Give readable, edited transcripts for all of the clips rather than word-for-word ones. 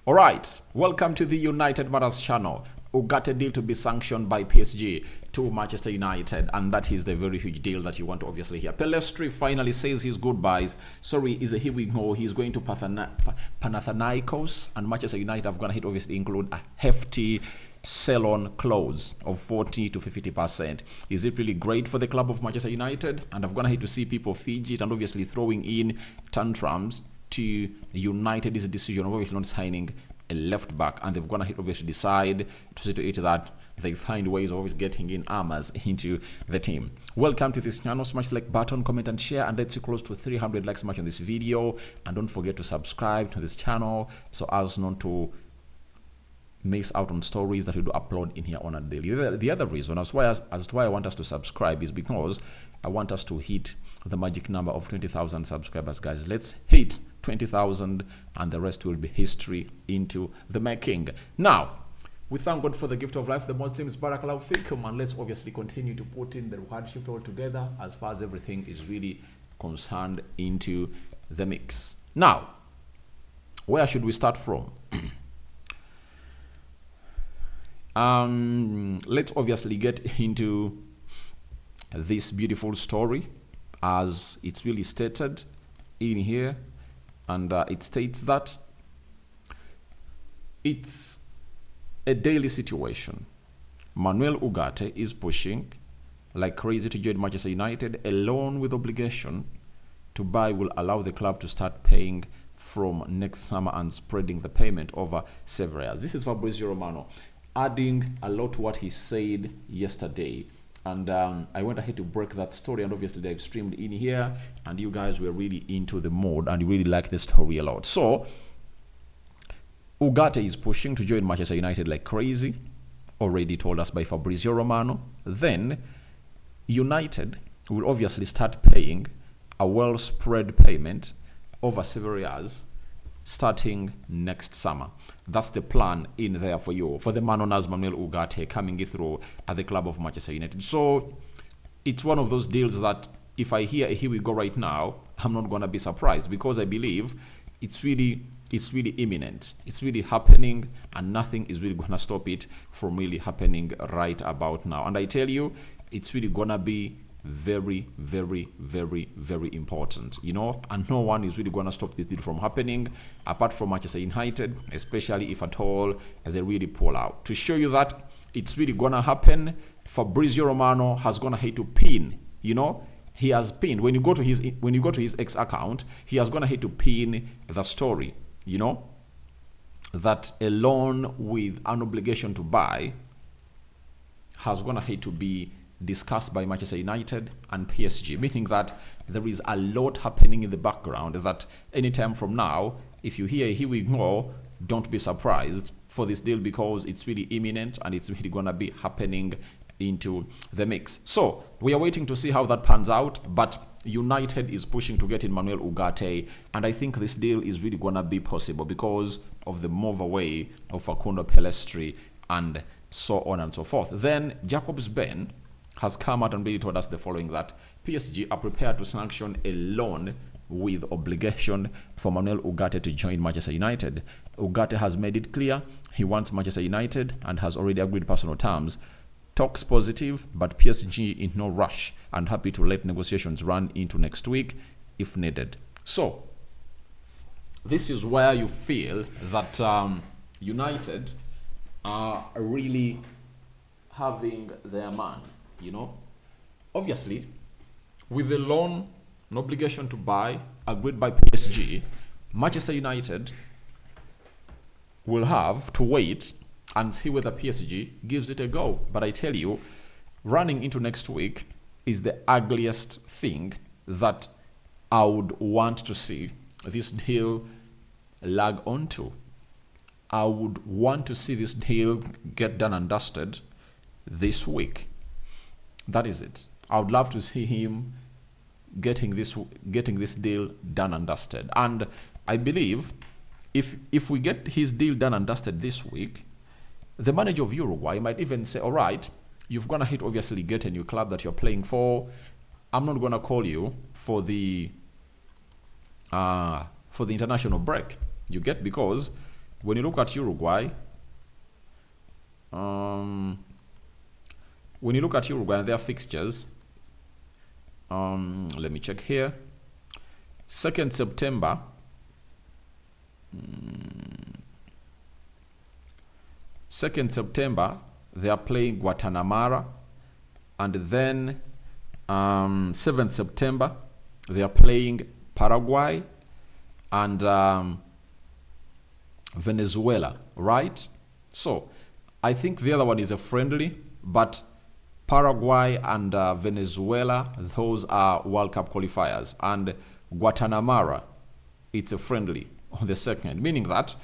All right, welcome to the United Matters channel. Ugarte deal to be sanctioned by PSG to Manchester United, and that is the very huge deal that you want to obviously hear. Pellistri finally says his goodbyes. Sorry, is a here we go. He's going to Panathinaikos, and Manchester United have gonna obviously include a hefty sell-on clause of 40 to 50%. Is it really great for the club of Manchester United? And I've gonna hate to see people fidget and obviously throwing in tantrums to United's decision of obviously not signing a left back, and they've gonna obviously decide to see to it that they find ways of always getting in armors into the team. Welcome to this channel. Smash the like button, comment and share, and let's see close to 300 likes much on this video. And don't forget to subscribe to this channel so as not to miss out on stories that we do upload in here on a daily. The other reason as to why I want us to subscribe is because I want us to hit the magic number of 20,000 subscribers, guys. Let's hit 20,000 and the rest will be history into the making. Now, we thank God for the gift of life. The Muslims, Barakallahu Fikum, and let's obviously continue to put in the hardship all together as far as everything is really concerned into the mix. Now, where should we start from? Let's obviously get into this beautiful story as it's really stated in here, and it states that it's a daily situation. Manuel Ugarte is pushing like crazy to join Manchester United. A loan with obligation to buy will allow the club to start paying from next summer and spreading the payment over several years. This is Fabrizio Romano adding a lot to what he said yesterday, and I went ahead to break that story, and obviously they've streamed in here and you guys were really into the mode and you really like the story a lot. So Ugarte is pushing to join Manchester United like crazy, already told us by Fabrizio Romano. Then United will obviously start paying a well spread payment over several years starting next summer. That's the plan in there for you, for the man known as Manuel Ugarte coming through at the club of Manchester United. So it's one of those deals that if I hear here we go right now, I'm not gonna be surprised, because I believe it's really imminent. It's really happening, and nothing is really gonna stop it from really happening right about now. And I tell you, it's really gonna be very, very, very, very important, you know, and no one is really going to stop this deal from happening apart from Manchester United, especially if at all they really pull out. To show you that it's really going to happen, Fabrizio Romano has gone ahead to pin, you know, he has pinned, when you go to his X account, he has gone ahead to pin the story, you know, that a loan with an obligation to buy has gone ahead to be discussed by Manchester United and PSG, meaning that there is a lot happening in the background that anytime from now, if you hear here we go, don't be surprised for this deal, because it's really imminent and it's really gonna be happening into the mix. So we are waiting to see how that pans out, but United is pushing to get in Manuel Ugarte, and I think this deal is really gonna be possible because of the move away of Facundo Pellistri and so on and so forth. Then Jacobs Ben has come out and really told us the following, that PSG are prepared to sanction a loan with obligation for Manuel Ugarte to join Manchester United. Ugarte has made it clear he wants Manchester United and has already agreed personal terms. Talks positive, but PSG in no rush and happy to let negotiations run into next week if needed. So this is where you feel that United are really having their man. You know, obviously, with the loan, no obligation to buy, agreed by PSG, Manchester United will have to wait and see whether PSG gives it a go. But I tell you, running into next week is the ugliest thing that I would want to see this deal lag onto. I would want to see this deal get done and dusted this week. That is it. I would love to see him getting this deal done and dusted. And I believe if we get his deal done and dusted this week, the manager of Uruguay might even say, all right, you've gonna hit obviously get a new club that you're playing for. I'm not gonna call you for the international break. You get, because when you look at Uruguay, and their fixtures, let me check here. 2nd September. 2nd September, they are playing Guatemala, and then 7th September, they are playing Paraguay and Venezuela, right? So I think the other one is a friendly, but Paraguay and Venezuela, those are World Cup qualifiers, and Guatemala, it's a friendly on the 2nd, meaning that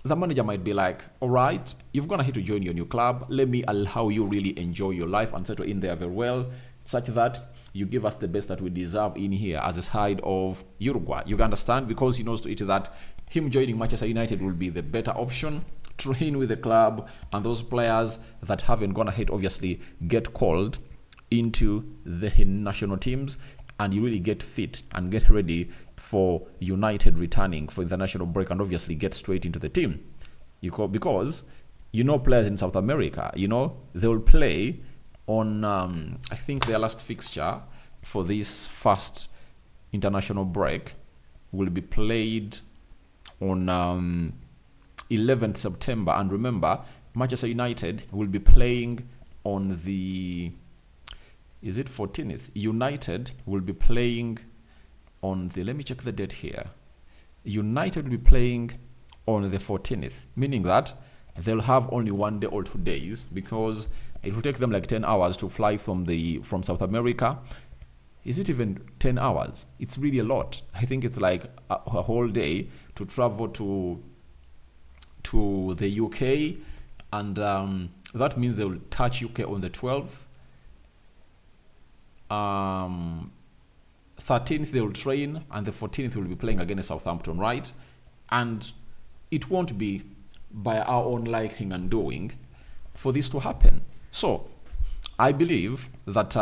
the manager might be like, all right, you've gone ahead to join your new club. Let me allow you really enjoy your life and settle in there very well, such that you give us the best that we deserve in here as a side of Uruguay. You can understand, because he knows to it that him joining Manchester United will be the better option. Train with the club, and those players that haven't gone ahead obviously get called into the national teams, and you really get fit and get ready for United returning for international break and obviously get straight into the team. Because players in South America, they will play on I think their last fixture for this first international break will be played on 11th September, and remember, Manchester United will be playing on the 14th. United will be playing on the, let me check the date here. United will be playing on the 14th, meaning that they'll have only 1 day or 2 days, because it will take them like 10 hours to fly from South America. Is it even 10 hours? It's really a lot. I think it's like a whole day to travel to the UK, and that means they will touch UK on the 12th. 13th they will train, and the 14th will be playing against Southampton, right? And it won't be by our own liking and doing for this to happen. So I believe that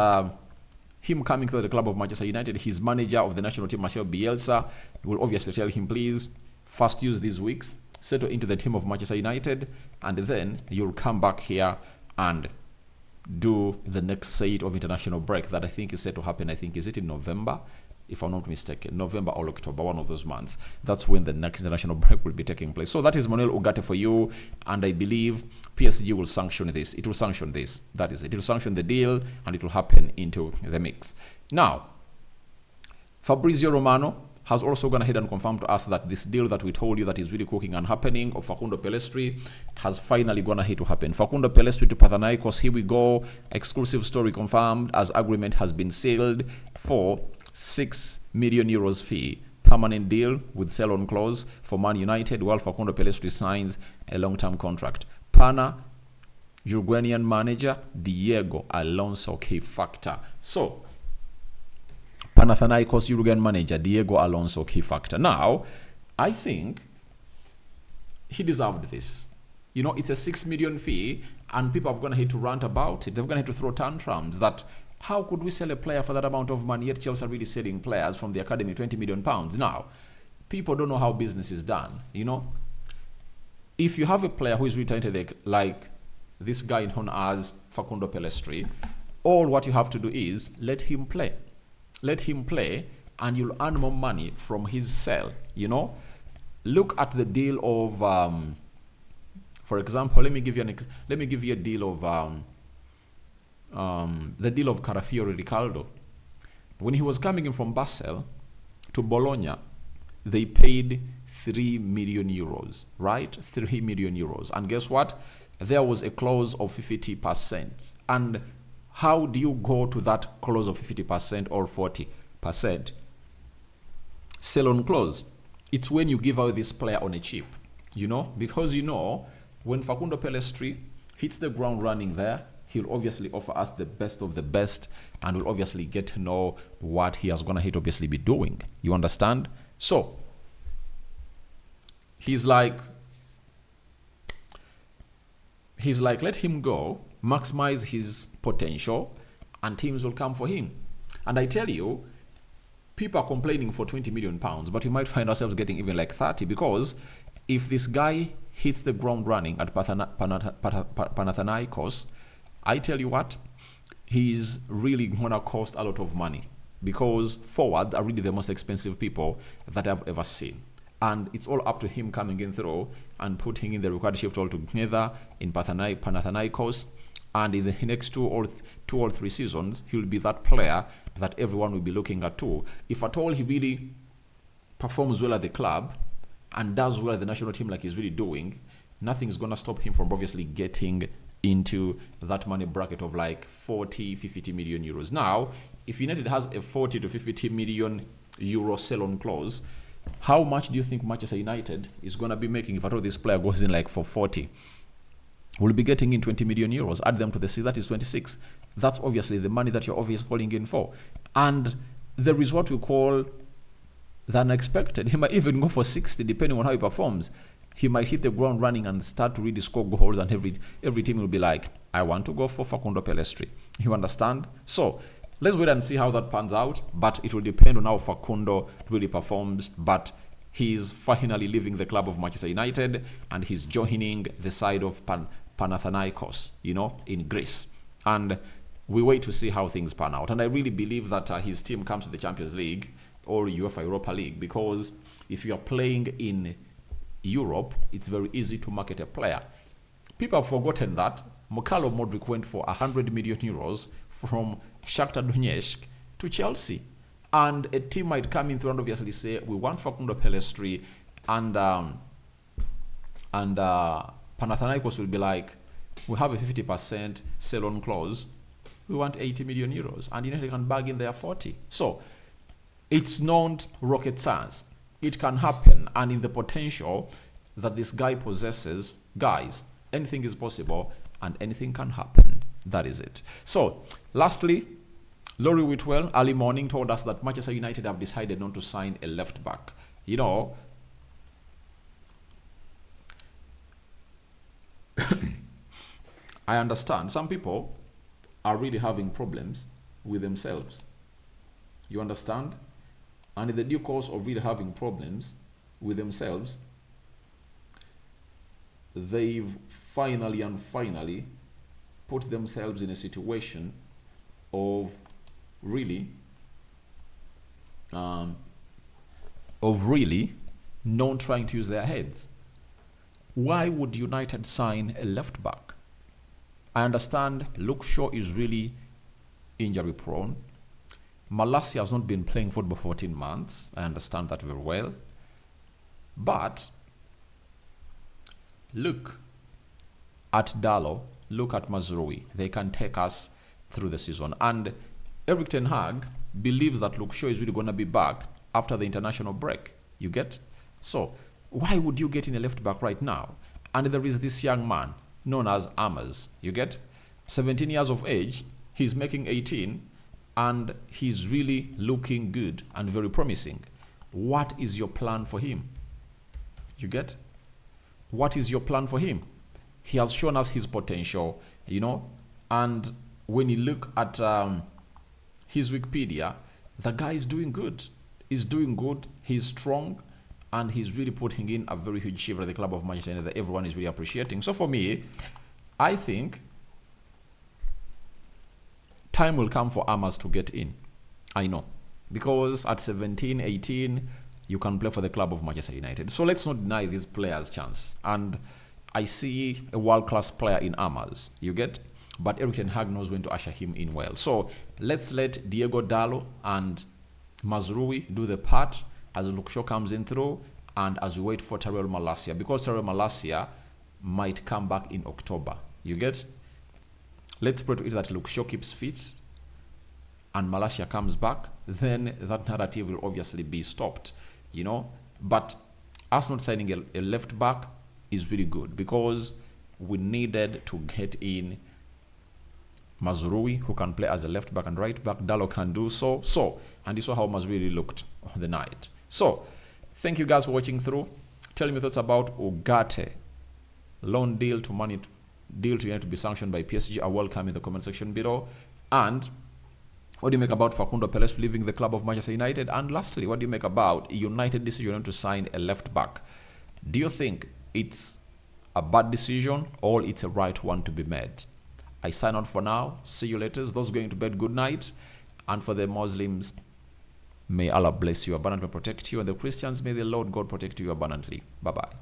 him coming to the club of Manchester United, his manager of the national team, Marcel Bielsa, will obviously tell him, please first use these weeks, settle into the team of Manchester United, and then you'll come back here and do the next set of international break that I think is set to happen. I think, is it in November? If I'm not mistaken, November or October, one of those months. That's when the next international break will be taking place. So that is Manuel Ugarte for you, and I believe PSG will sanction this. It will sanction this. That is it. It will sanction the deal, and it will happen into the mix. Now, Fabrizio Romano has also gone ahead and confirmed to us that this deal that we told you that is really cooking and happening of Facundo Pellistri has finally gone ahead to happen. Facundo Pellistri to Panathinaikos, here we go. Exclusive story confirmed as agreement has been sealed for 6 million euros fee. Permanent deal with sell-on clause for Man United, while Facundo Pellistri signs a long-term contract. Pana, Uruguayan manager Diego Alonso, key factor. So, Panathinaikos Uruguayan manager Diego Alonso, key factor. Now, I think he deserved this. It's a 6 million fee, and people have gone ahead to rant about it. They've gone ahead to throw tantrums that how could we sell a player for that amount of money, yet Chelsea are really selling players from the academy, £20 million. Now, people don't know how business is done. If you have a player who is retained like this guy known as Facundo Pellistri, all what you have to do is let him play. Let him play, and you'll earn more money from his sale. Look at the deal of, for example, let me give you a deal of the deal of Carafiori Ricaldo. When he was coming in from Basel to Bologna, they paid 3 million euros, right? 3 million euros. And guess what? There was a clause of 50%. And how do you go to that clause of 50% or 40%? Sell-on clause. It's when you give out this player on a cheap, because when Facundo Pellistri hits the ground running there, he'll obviously offer us the best of the best, and we'll obviously get to know what he has gonna obviously be doing. You understand? So he's like, let him go, maximize his potential, and teams will come for him. And I tell you, people are complaining for 20 million pounds, but we might find ourselves getting even like 30, because if this guy hits the ground running at Panathinaikos, I tell you what, he's really gonna cost a lot of money, because forwards are really the most expensive people that I've ever seen. And it's all up to him coming in through and putting in the required shift all together in Panathinaikos. And in the next two or three seasons, he'll be that player that everyone will be looking at too. If at all he really performs well at the club and does well at the national team like he's really doing, nothing's going to stop him from obviously getting into that money bracket of like 40, 50 million euros. Now, if United has a 40 to 50 million euro sell-on clause, how much do you think Manchester United is going to be making if at all this player goes in like for 40? We'll be getting in 20 million euros. Add them to the C, that is 26. That's obviously the money that you're obviously calling in for. And there is what we call the unexpected. He might even go for 60 depending on how he performs. He might hit the ground running and start to really score goals, and every team will be like, I want to go for Facundo Pellistri. You understand? So let's wait and see how that pans out, but it will depend on how Facundo really performs. But he's finally leaving the club of Manchester United and he's joining the side of Panathinaikos, in Greece. And we wait to see how things pan out. And I really believe that his team comes to the Champions League or UEFA Europa League, because if you are playing in Europe, it's very easy to market a player. People have forgotten that Mikhailo Modric went for 100 million euros from Shakhtar Donetsk to Chelsea. And a team might come in through and obviously say, we want Facundo Pellistri, and Panathinaikos will be like, we have a 50% sell-on clause, we want 80 million euros, and United can bag in there 40. So it's not rocket science. It can happen, and in the potential that this guy possesses, guys, anything is possible and anything can happen. That is it. So lastly, Laurie Whitwell early morning told us that Manchester United have decided not to sign a left back. I understand some people are really having problems with themselves. You understand? And in the due course of really having problems with themselves, they've finally put themselves in a situation of really not trying to use their heads. Why would United sign a left back? I understand Luke Shaw is really injury prone. Malacia has not been playing football for 14 months. I understand that very well. But look at Dalot, look at Mazraoui. They can take us through the season. And Erik ten Hag believes that Luke Shaw is really going to be back after the international break. You get? So why would you get in a left back right now? And there is this young man known as Amers. You get? 17 years of age. He's making 18. And he's really looking good and very promising. What is your plan for him? You get? What is your plan for him? He has shown us his potential, and when you look at his Wikipedia, the guy is doing good. He's doing good. He's strong, and he's really putting in a very huge shift at the club of Manchester United that everyone is really appreciating. So for me, I think time will come for Amers to get in. I know. Because at 17, 18, you can play for the club of Manchester United. So let's not deny these players' chance. And I see a world-class player in Amers. You get? But Erik ten Hag knows when to usher him in well. So let's let Diego Dalot and Mazraoui do the part as Luke Shaw comes in through and as we wait for Tyrell Malacia. Because Tyrell Malacia might come back in October. You get? Let's pray to it that Luke Shaw keeps fit and Malacia comes back. Then that narrative will obviously be stopped. But us not signing a left back is really good because we needed to get in Mazraoui, who can play as a left back and right back. Dalot can do so. And you saw how Mazraoui really looked on the night. So thank you guys for watching through. Tell me your thoughts about Ugarte. Loan deal to United to be sanctioned by PSG are welcome in the comment section below. And What do you make about Facundo Pellistri leaving the club of Manchester United? And lastly, what do you make about United decision to sign a left back? Do you think it's a bad decision or it's a right one to be made? I sign on for now. See you later. Those going to bed, good night. And for the Muslims, may Allah bless you abundantly, protect you. And the Christians, may the Lord God protect you abundantly. Bye-bye.